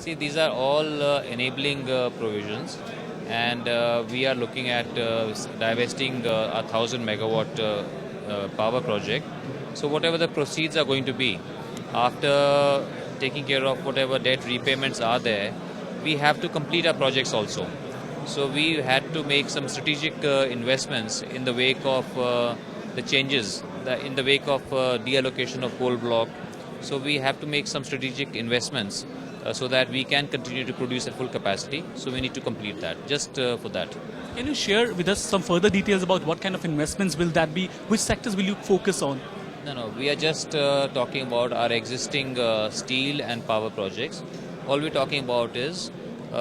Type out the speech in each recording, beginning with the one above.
See, these are all enabling provisions, and we are looking at divesting a 1000 megawatt power project. So whatever the proceeds are going to be, after taking care of whatever debt repayments are there, we have to complete our projects also. So we had to make some strategic investments in the wake of the changes, in the wake of deallocation of coal block. So we have to make some strategic investments so that we can continue to produce at full capacity. So we need to complete that, just for that. Can you share with us some further details about what kind of investments will that be? Which sectors will you focus on? No, we are just talking about our existing steel and power projects. All we're talking about is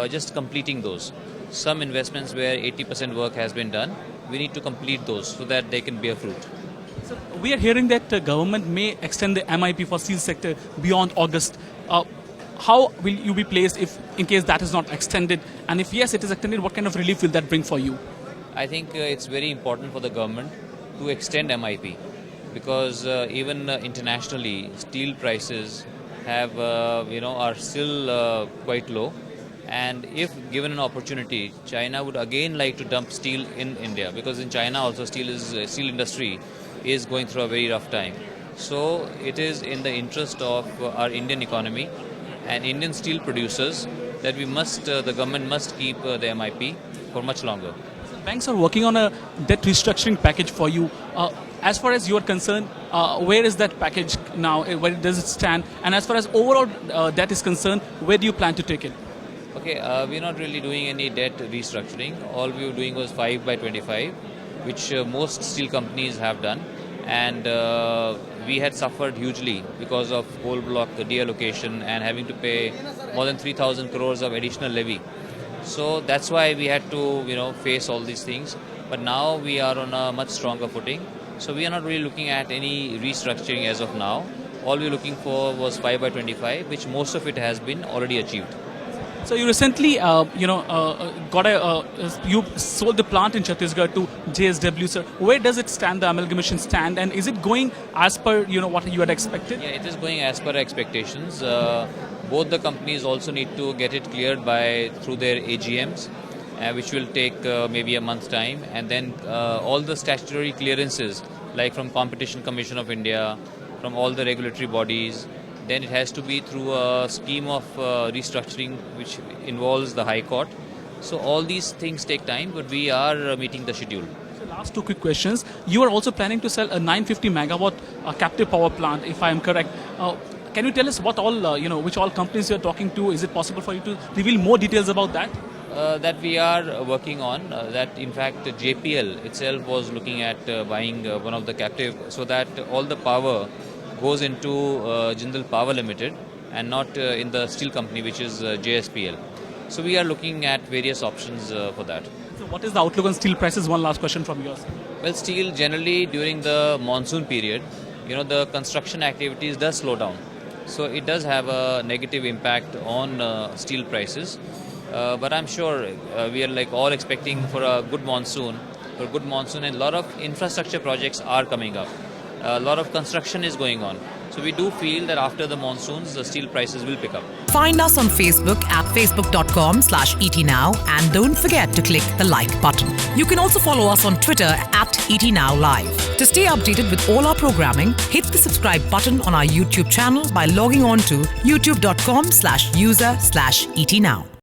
just completing those. Some investments where 80% work has been done, we need to complete those so that they can bear fruit. So we are hearing that the government may extend the MIP for steel sector beyond August. How will you be placed if, in case that is not extended? And if yes, it is extended, what kind of relief will that bring for you? I think it's very important for the government to extend MIP because even internationally, steel prices have, are still quite low. And if given an opportunity, China would again like to dump steel in India because in China also steel industry is going through a very rough time. So it is in the interest of our Indian economy and Indian steel producers that the government must keep the MIP for much longer. Banks are working on a debt restructuring package for you. As far as you are concerned, where is that package now? Where does it stand? And as far as overall debt is concerned, where do you plan to take it? Okay, we're not really doing any debt restructuring. All we were doing was 5 by 25, which most steel companies have done. And we had suffered hugely because of coal block deallocation and having to pay more than 3,000 crores of additional levy. So that's why we had to, face all these things. But now we are on a much stronger footing. So we are not really looking at any restructuring as of now. All we were looking for was 5 by 25, which most of it has been already achieved. So you recently, you sold the plant in Chhattisgarh to JSW. Sir, where does it stand? The amalgamation stand, and is it going as per what you had expected? Yeah, it is going as per expectations. Both the companies also need to get it cleared through their AGMs, which will take maybe a month's time, and then all the statutory clearances, like from Competition Commission of India, from all the regulatory bodies. Then it has to be through a scheme of restructuring which involves the High Court. So all these things take time, but we are meeting the schedule. So last two quick questions. You are also planning to sell a 950 megawatt captive power plant, if I am correct. Can you tell us what all, which all companies you are talking to? Is it possible for you to reveal more details about that? That we are working on. That in fact JPL itself was looking at buying one of the captive, so that all the power goes into Jindal Power Limited and not in the steel company, which is JSPL. So we are looking at various options for that. So what is the outlook on steel prices? One last question from yours. Well, steel generally during the monsoon period, the construction activities does slow down. So it does have a negative impact on steel prices. But I'm sure we are all expecting for a good monsoon, and a lot of infrastructure projects are coming up. A lot of construction is going on. So we do feel that after the monsoons, the steel prices will pick up. Find us on Facebook at facebook.com/ETNow and don't forget to click the like button. You can also follow us on Twitter at ETNowLive. To stay updated with all our programming, hit the subscribe button on our YouTube channel by logging on to youtube.com/user/ETNow.